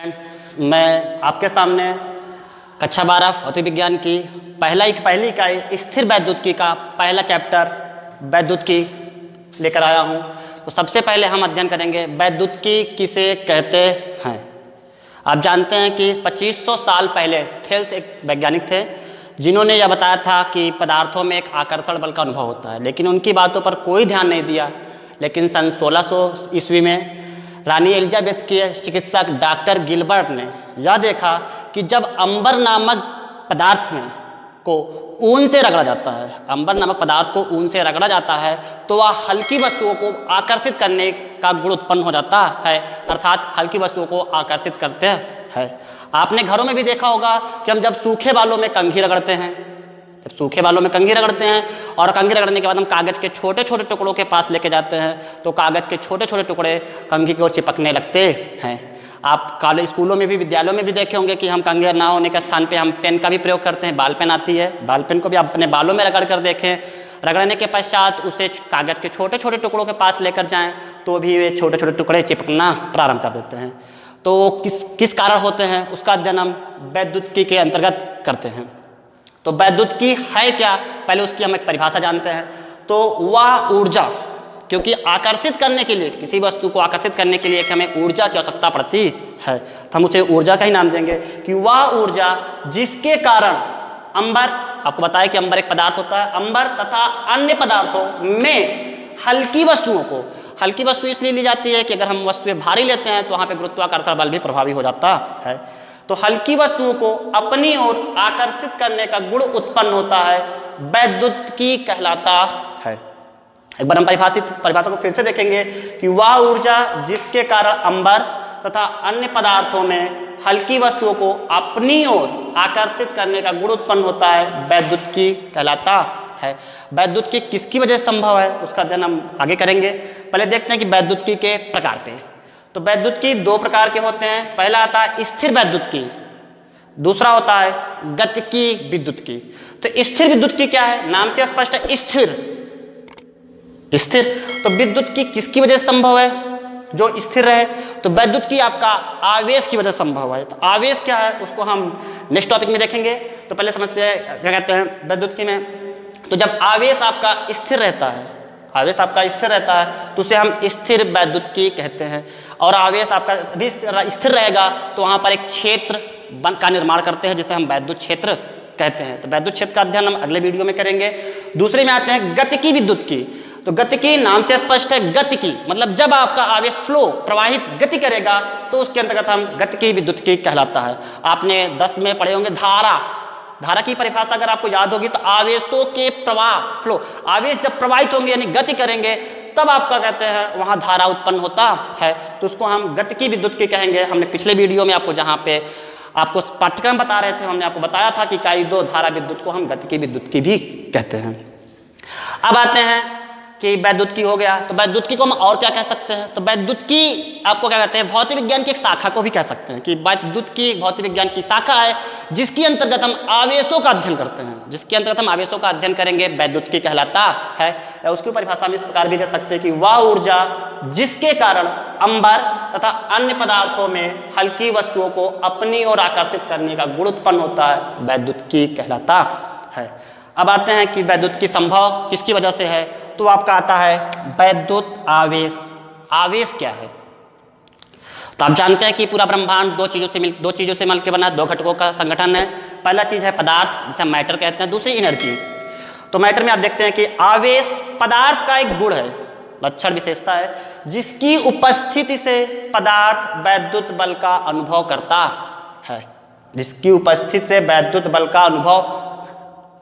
Friends, मैं आपके सामने कक्षा 12 भौतिक विज्ञान की पहली इकाई स्थिर वैद्युतिकी का पहला चैप्टर वैद्युतिकी लेकर आया हूं। तो सबसे पहले हम अध्ययन करेंगे वैद्युतिकी किसे कहते हैं। आप जानते हैं कि 2500 साल पहले थेल्स एक वैज्ञानिक थे जिन्होंने यह बताया था कि पदार्थों में एक आकर्षण बल का अनुभव होता है, लेकिन उनकी बातों पर कोई ध्यान नहीं दिया। लेकिन सन 1600 ईस्वी में रानी एलिजाबेथ के चिकित्सक डॉक्टर गिलबर्ट ने यह देखा कि जब अंबर नामक पदार्थ में को ऊन से रगड़ा जाता है, अंबर नामक पदार्थ को ऊन से रगड़ा जाता है तो वह हल्की वस्तुओं को आकर्षित करने का गुण उत्पन्न हो जाता है, अर्थात हल्की वस्तुओं को आकर्षित करते हैं। आपने घरों में भी देखा होगा कि हम जब सूखे बालों में कंघी रगड़ते हैं, और कंघी रगड़ने के बाद हम कागज के छोटे छोटे टुकड़ों के पास लेके जाते हैं तो कागज के छोटे छोटे टुकड़े कंघी की ओर चिपकने लगते हैं। आप कॉलेज स्कूलों में भी विद्यालयों में भी देखे होंगे कि हम कंघी ना होने के स्थान पे हम पेन का भी प्रयोग करते हैं। बाल पेन आती है, बाल पेन को भी आप अपने बालों में रगड़ कर देखें। रगड़ने के पश्चात उसे कागज के छोटे छोटे टुकड़ों के पास लेकर जाएं तो भी वे छोटे छोटे टुकड़े चिपकना प्रारंभ कर देते हैं। तो किस कारण होते हैं उसका अध्ययन हम वैद्युतिकी के अंतर्गत करते हैं। तो वैद्युतिकी है क्या, पहले उसकी हम एक परिभाषा जानते हैं। तो वह ऊर्जा, क्योंकि आकर्षित करने के लिए, किसी वस्तु को आकर्षित करने के लिए हमें ऊर्जा की आवश्यकता पड़ती है, तो हम उसे ऊर्जा का ही नाम देंगे कि वह ऊर्जा जिसके कारण अंबर, आपको बताया कि अंबर एक पदार्थ होता है, अंबर तथा अन्य पदार्थों में हल्की वस्तुओं को, हल्की वस्तु इसलिए ली जाती है कि अगर हम वस्तुएं भारी लेते हैं तो वहां पे गुरुत्वाकर्षण बल भी प्रभावी हो जाता है। तो हल्की वस्तुओं को अपनी ओर आकर्षित करने का गुण उत्पन्न होता है, वैद्युतिकी कहलाता है। एक बार हम परिभाषा को फिर से देखेंगे कि वह ऊर्जा जिसके कारण अंबर तथा अन्य पदार्थों में हल्की वस्तुओं को अपनी ओर आकर्षित करने का गुण उत्पन्न होता है, वैद्युतिकी कहलाता है। वैद्युतिकी किसकी वजह से संभव है उसका अध्ययन हम आगे करेंगे। पहले देखते हैं कि वैद्युतिकी के प्रकार पे। तो वैद्युतिकी दो प्रकार के होते हैं। पहला आता है स्थिर वैद्युतिकी, दूसरा होता है गतिकी विद्युतिकी। तो स्थिर विद्युतिकी क्या है, नाम से स्पष्ट है, स्थिर। तो विद्युतिकी किसकी वजह से संभव है, जो स्थिर रहे। तो वैद्युतिकी आपका आवेश की वजह से संभव है। तो आवेश क्या है उसको हम नेक्स्ट टॉपिक में देखेंगे। तो पहले समझते हैं क्या कहते हैं वैद्युतिकी में। तो जब आवेश आपका स्थिर रहता है, तो उसे हम स्थिर वैद्युतिकी कहते हैं। और आवेश आपका भी स्थिर रहेगा तो वहां पर एक क्षेत्र का निर्माण करते हैं जिसे हम वैद्युत क्षेत्र कहते हैं। तो वैद्युत क्षेत्र का अध्ययन हम अगले वीडियो में करेंगे। दूसरे में आते हैं गतिकी विद्युतिकी। तो गतिकी नाम से स्पष्ट है, गतिकी मतलब जब आपका आवेश फ्लो प्रवाहित गति करेगा तो उसके अंतर्गत हम गतिकी विद्युतिकी कहलाता है। आपने 10 में पढ़े होंगे धारा की परिभाषा अगर आपको याद होगी तो आवेशों के प्रवाह फ्लो, आवेश जब प्रवाहित होंगे यानी गति करेंगे तब आपका कहते हैं वहां धारा उत्पन्न होता है, तो उसको हम गतिकी विद्युतिकी कहेंगे। हमने पिछले वीडियो में आपको जहां पे आपको पाठ्यक्रम बता रहे थे, हमने आपको बताया था कि इकाई 2 धारा विद्युत को हम गतिकी विद्युतिकी भी कहते हैं। अब आते हैं कि वैद्युतिकी हो गया, तो वैद्युतिकी को हम और क्या कह सकते हैं। तो वैद्युतिकी आपको क्या कहते हैं, भौतिक विज्ञान की एक शाखा को भी कह सकते हैं कि वैद्युतिकी भौतिक विज्ञान की शाखा है जिसके अंतर्गत हम आवेशों का अध्ययन करते हैं। जिसके अंतर्गत हम आवेशों का अध्ययन करेंगे वैद्युतिकी कहलाता है। या उसकी परिभाषा हम इस प्रकार भी दे सकते हैं कि वह ऊर्जा जिसके कारण अंबर तथा अन्य पदार्थों में हल्की वस्तुओं को अपनी ओर आकर्षित करने का गुण उत्पन्न होता है, वैद्युतिकी कहलाता है। अब आते हैं कि वैद्युतिकी संभव किसकी वजह से है। तो आपका आता है वैद्युत आवेश। आवेश क्या है, तो आप जानते हैं कि पूरा ब्रह्मांड दो चीजों से मिलकर बना, 2 घटकों का संगठन है। पहला चीज है पदार्थ जिसे मैटर कहते हैं, दूसरी एनर्जी। तो मैटर में आप देखते हैं कि आवेश पदार्थ का एक गुण है, लक्षण विशेषता है, जिसकी उपस्थिति से पदार्थ वैद्युत बल का अनुभव करता है। जिसकी उपस्थिति से वैद्युत बल का अनुभव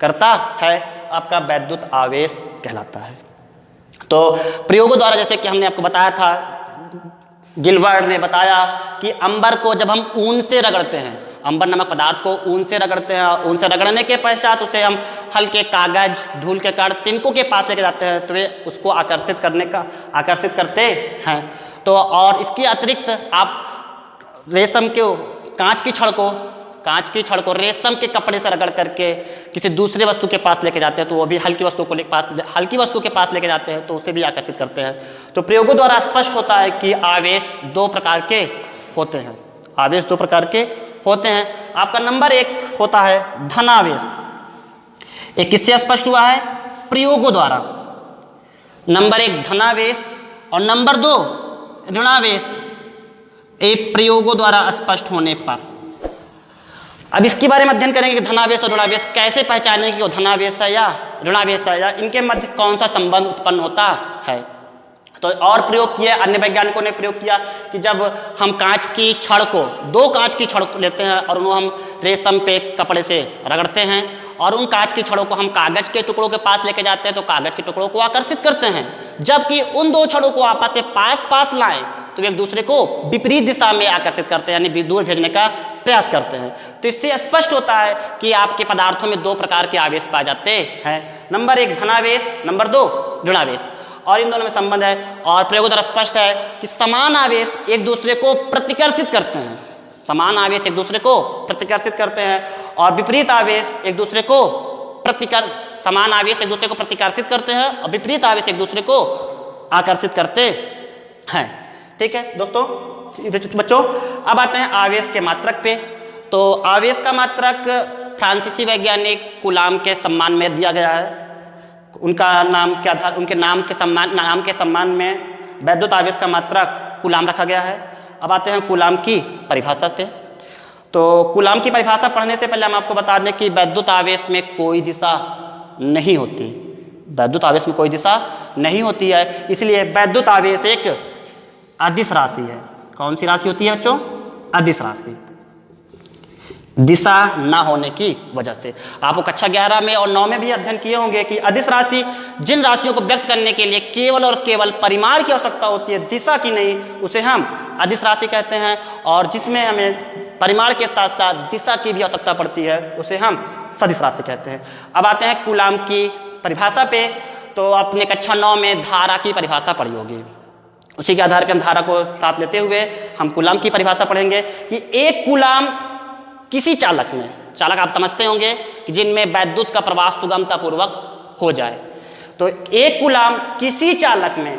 करता है आपका वैद्युत आवेश कहलाता है। तो प्रयोगों द्वारा, जैसे कि हमने आपको बताया था, गिलबर्ट ने बताया कि अंबर को जब हम ऊन से रगड़ते हैं, अंबर नामक पदार्थ को ऊन से रगड़ते हैं, ऊन से रगड़ने के पश्चात उसे हम हल्के कागज, धूल के कण, तिनकों के पास लेके जाते हैं तो वे उसको आकर्षित करते हैं। तो और इसके अतिरिक्त आप रेशम के कांच की छड़ को रेशम के कपड़े से रगड़ करके किसी दूसरे वस्तु के पास लेके जाते हैं तो वो भी हल्की वस्तु के पास लेके जाते हैं तो उसे भी आकर्षित करते हैं। तो प्रयोगों द्वारा स्पष्ट होता है कि आवेश 2 प्रकार के होते हैं। आवेश दो प्रकार के होते हैं। आपका नंबर 1 होता है धनावेश। एक किससे स्पष्ट हुआ है? प्रयोगों द्वारा। नंबर 1 धनावेश और नंबर 2 ऋणावेश, एक प्रयोगों द्वारा स्पष्ट होने पर। अब इसके बारे में अध्ययन करेंगे कि धनावेश और ऋणावेश कैसे पहचानें कि वो धनावेश है या ऋणावेश है, या इनके मध्य कौन सा संबंध उत्पन्न होता है। तो और प्रयोग किया, अन्य वैज्ञानिकों ने प्रयोग किया कि जब हम कांच की छड़ को, 2 कांच की छड़ लेते हैं और उन्हें हम रेशम पे कपड़े से रगड़ते हैं और उन कांच की छड़ों को हम कागज के टुकड़ों के पास लेके जाते हैं तो कागज के टुकड़ों को आकर्षित करते हैं, जबकि उन 2 छड़ों को आपस से पास पास लाएं तो एक दूसरे को विपरीत दिशा में आकर्षित करते हैं, यानी दूर भेजने का प्रयास करते हैं। तो इससे स्पष्ट होता है कि आपके पदार्थों में 2 प्रकार के आवेश पाए जाते हैं, नंबर 1 धनावेश, नंबर 2 ऋणावेश, और इन दोनों में संबंध है। और प्रयोग द्वारा स्पष्ट है कि समान आवेश एक दूसरे को प्रतिकर्षित करते हैं, समान आवेश एक दूसरे को प्रतिकर्षित करते हैं और विपरीत आवेश एक दूसरे को समान आवेश एक दूसरे को प्रतिकर्षित करते हैं और विपरीत आवेश एक दूसरे को आकर्षित करते हैं। ठीक है दोस्तों, बच्चों अब आते हैं आवेश के मात्रक पे। तो आवेश का मात्रक फ्रांसीसी वैज्ञानिक कूलाम के सम्मान में दिया गया है। उनका नाम के आधार, उनके नाम के सम्मान में वैद्युत आवेश का मात्रक कूलाम रखा गया है। अब आते हैं कूलाम की परिभाषा पे। तो कूलाम की परिभाषा पढ़ने से पहले हम आपको बता दें कि वैद्युत आवेश में कोई दिशा नहीं होती, वैद्युत आवेश में कोई दिशा नहीं होती है, इसलिए वैद्युत आवेश एक अदिश राशि है। कौन सी राशि होती है बच्चों? अदिश राशि, दिशा ना होने की वजह से। आपको कक्षा 11 में और 9 में भी अध्ययन किए होंगे कि अदिश राशि जिन राशियों को व्यक्त करने के लिए केवल और केवल परिमाण की आवश्यकता होती है, दिशा की नहीं, उसे हम अदिश राशि कहते हैं। और जिसमें हमें परिमाण के साथ साथ दिशा की भी आवश्यकता पड़ती है, उसे हम सदिश राशि कहते हैं। अब आते हैं कूलाम की परिभाषा पे। तो आपने कक्षा 9 में धारा की परिभाषा पढ़ी होगी, उसी के आधार पर हम धारा को साथ लेते हुए हम कूलाम की परिभाषा पढ़ेंगे कि एक कूलाम किसी चालक में, चालक आप समझते होंगे कि जिनमें वैद्युत का प्रवाह सुगमतापूर्वक हो जाए, तो एक कूलाम किसी चालक में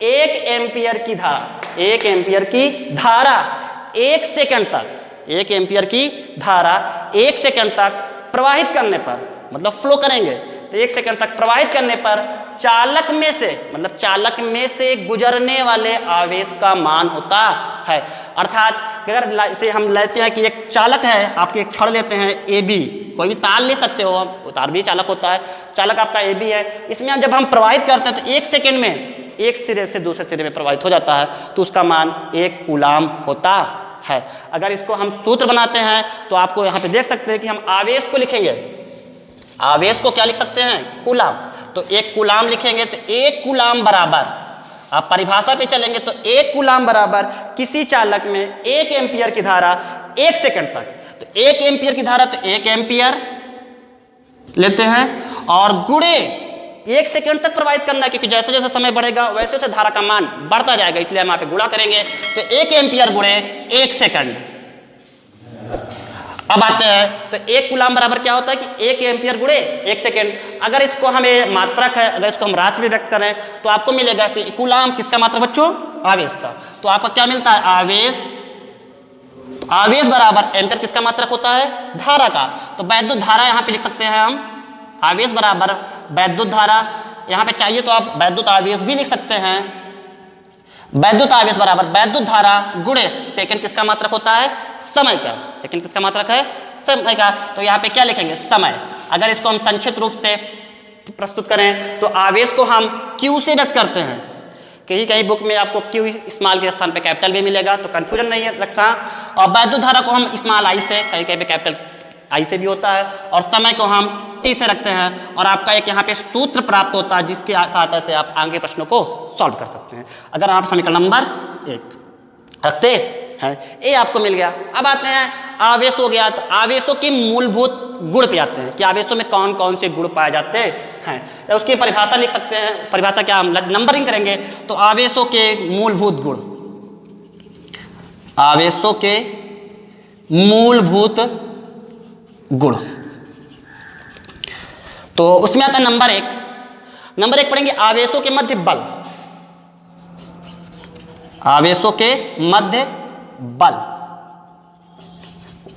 1 एम्पियर की धारा, 1 एम्पियर की धारा 1 सेकंड तक, 1 एम्पियर की धारा 1 सेकंड तक प्रवाहित करने पर, मतलब फ्लो करेंगे तो 1 सेकंड तक प्रवाहित करने पर चालक में से, मतलब चालक में से गुजरने वाले आवेश का मान होता है। अर्थात अगर इसे हम लेते हैं कि एक चालक है, आपके एक छड़ लेते हैं AB, कोई भी तार ले सकते हो, तार भी चालक होता है, चालक आपका AB है, इसमें हम जब हम प्रवाहित करते हैं तो 1 सेकंड में एक सिरे से दूसरे सिरे में प्रवाहित हो जाता है, तो उसका मान 1 कूलाम होता है। अगर इसको हम सूत्र बनाते हैं तो आपको यहाँ पे देख सकते हैं कि हम आवेश को लिखेंगे, आवेश को क्या लिख सकते हैं? कूलाम। तो 1 कूलाम लिखेंगे तो 1 कूलाम बराबर, आप परिभाषा पे चलेंगे तो 1 कूलाम बराबर किसी चालक में 1 एम्पियर की धारा 1 सेकंड तक, तो 1 एम्पियर की धारा तो 1 एम्पियर लेते हैं और गुणे 1 सेकंड तक प्रवाहित करना है, क्योंकि जैसे जैसे समय बढ़ेगा वैसे वैसे धारा का मान बढ़ता जाएगा, इसलिए हम यहाँ पे गुणा करेंगे तो 1 एम्पियर गुणे 1 सेकंड। अब आते हैं तो 1 कूलाम बराबर क्या होता है कि 1 एम्पियर गुणे 1 सेकंड। अगर इसको हमें मात्रक है, अगर इसको हम राशि में व्यक्त करें तो आपको मिलेगा कि कूलाम किसका मात्रक बच्चों? आवेश का। तो आपको क्या मिलता है? आवेश। तो आवेश बराबर एम्पियर किसका मात्रक होता है? धारा का। तो वैद्युत धारा यहाँ पे लिख सकते हैं हम, आवेश बराबर वैद्युत धारा, यहाँ पे चाहिए तो आप वैद्युत आवेश भी लिख सकते हैं। वैद्युत आवेश बराबर वैद्युत धारा गुणे सेकंड किसका मात्रक होता है? समय का। सेकंड किसका मात्रक है? समय का। तो यहाँ पे क्या लिखेंगे? समय। अगर इसको हम संक्षिप्त रूप से प्रस्तुत करें तो आवेश को हम Q से व्यक्त करते हैं। कहीं कहीं बुक में आपको Q स्मॉल के स्थान पे कैपिटल भी मिलेगा, तो कंफ्यूजन नहीं रखता। और वैद्युत धारा को हम स्मॉल I से, कहीं कहीं पे कैपिटल I से भी होता है, और समय को हम T से रखते हैं। और आपका एक यहाँ पे सूत्र प्राप्त होता है जिसकी सहायता से आप आगे प्रश्नों को सॉल्व कर सकते हैं। अगर आप समीकरण नंबर 1 रखते हैं, ए आपको मिल गया। अब आते हैं आवेश हो गया, तो आवेशों के मूलभूत गुण पे आते हैं कि आवेशों में कौन कौन से गुण पाए जाते हैं, तो उसकी परिभाषा लिख सकते हैं। परिभाषा क्या, हम नंबरिंग करेंगे तो आवेशों के मूलभूत गुण, आवेशों के मूलभूत गुण, तो उसमें आता है नंबर 1। नंबर 1 पढ़ेंगे आवेशों के मध्य बल, आवेशों के मध्य बल।